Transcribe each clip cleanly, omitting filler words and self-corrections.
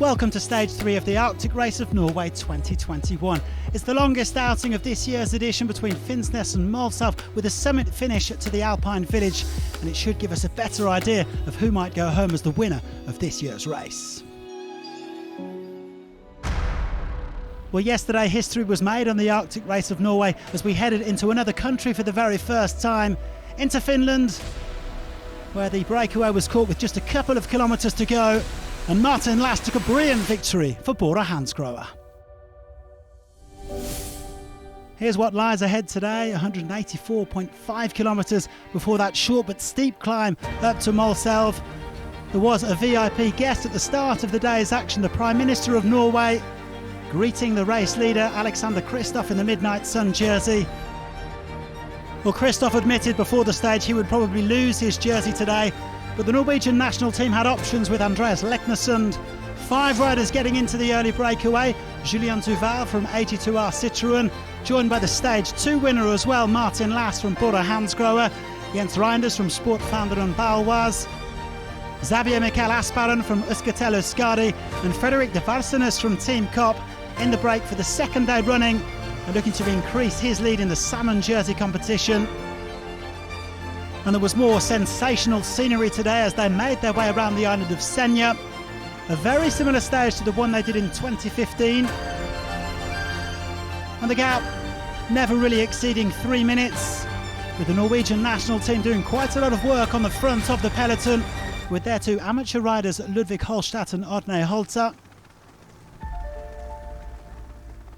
Welcome to Stage 3 of the Arctic Race of Norway 2021. It's the longest outing of this year's edition between Finnsnes and Målselv, with a summit finish to the Alpine village, and it should give us a better idea of who might go home as the winner of this year's race. Well, yesterday history was made on the Arctic Race of Norway as we headed into another country for the very first time, into Finland, where the breakaway was caught with just a couple of kilometres to go, and Martin Lass took a brilliant victory for Bora Hansgrohe. Here's what lies ahead today: 184.5 kilometres before that short but steep climb up to Målselv. There was a VIP guest at the start of the day's action, the Prime Minister of Norway, greeting the race leader Alexander Kristoff in the Midnight Sun jersey. Well, Kristoff admitted before the stage he would probably lose his jersey today, but the Norwegian national team had options with Andreas Leknesund. 5 riders getting into the early breakaway: Julien Duval from AG2R Citroën, joined by the Stage 2 winner as well, Martin Lass from Bora Hansgrohe, Jens Reinders from Sportfanderen Baloise, Xavier Michael Asparen from Euskaltel Euskadi, and Frederick de Varsenes from Team Kopp in the break for the second day running, and looking to increase his lead in the salmon jersey competition. And there was more sensational scenery today as they made their way around the island of Senja, a very similar stage to the one they did in 2015. And the gap never really exceeding 3 minutes, with the Norwegian national team doing quite a lot of work on the front of the peloton, with their 2 amateur riders Ludvig Holstadt and Odne Holter.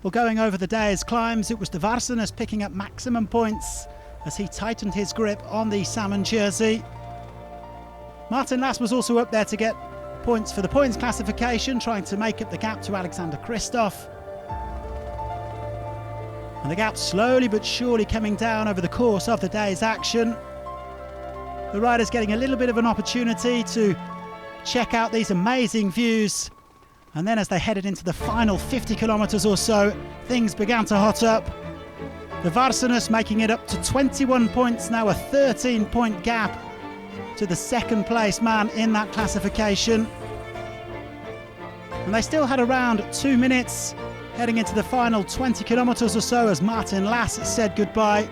Well, going over the day's climbs, it was de Varsenes picking up maximum points as he tightened his grip on the salmon jersey. Martin Lass was also up there to get points for the points classification, trying to make up the gap to Alexander Kristoff. And the gap slowly but surely coming down over the course of the day's action. The riders getting a little bit of an opportunity to check out these amazing views. And then as they headed into the final 50 kilometres or so, things began to hot up. De Varsenes making it up to 21 points, now a 13-point gap to the second place man in that classification. And they still had around 2 minutes heading into the final 20 kilometres or so as Martin Lass said goodbye.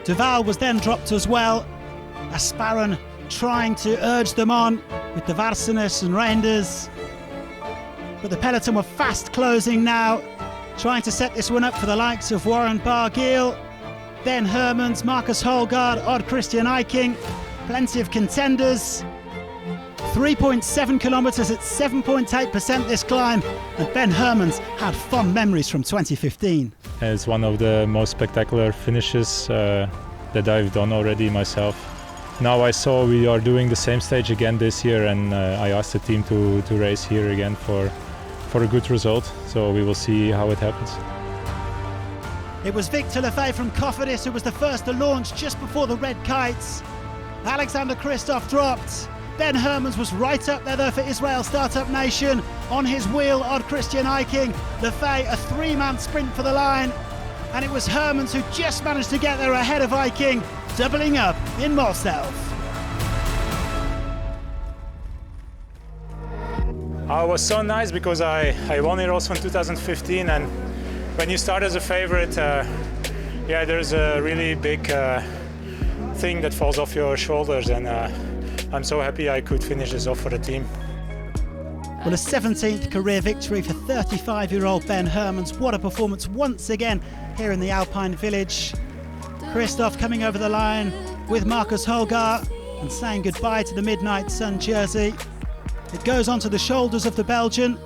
Duval was then dropped as well. Asparen trying to urge them on with de Varsenes and Reinders. But the peloton were fast closing now, trying to set this one up for the likes of Warren Barguil, Ben Hermans, Marcus Holgaard, Odd Christian Eiking. Plenty of contenders. 3.7 kilometres at 7.8% this climb, and Ben Hermans had fond memories from 2015. It's one of the most spectacular finishes that I've done already myself. Now I saw we are doing the same stage again this year, and I asked the team to race here again for a good result, so we will see how it happens. It was Victor Lefay from Cofidis who was the first to launch just before the red kites. Alexander Kristoff dropped. Ben Hermans was right up there though for Israel Startup Nation. On his wheel, Odd Christian Eiking. Lefay, a 3-man sprint for the line. And it was Hermans who just managed to get there ahead of Eiking, doubling up in Målselv. It was so nice because I won it also in 2015, and when you start as a favorite, there's a really big thing that falls off your shoulders, and I'm so happy I could finish this off for the team. Well, a 17th career victory for 35-year-old Ben Hermans. What a performance once again here in the Alpine village. Kristoff coming over the line with Marcus Holgaard and saying goodbye to the Midnight Sun jersey. It goes onto the shoulders of the Belgian,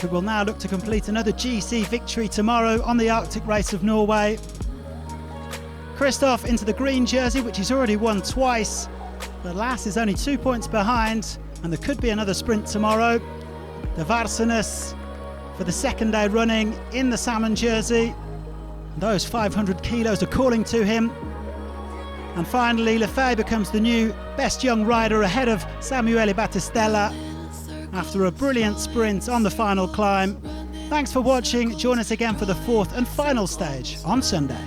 who will now look to complete another GC victory tomorrow on the Arctic Race of Norway. Kristoff into the green jersey, which he's already won twice, but Lass is only 2 points behind, and there could be another sprint tomorrow. De Varsenes for the second day running in the salmon jersey. Those 500 kilos are calling to him. And finally, Lefay becomes the new best young rider ahead of Samuele Battistella after a brilliant sprint on the final climb. Thanks for watching. Join us again for the 4th and final stage on Sunday.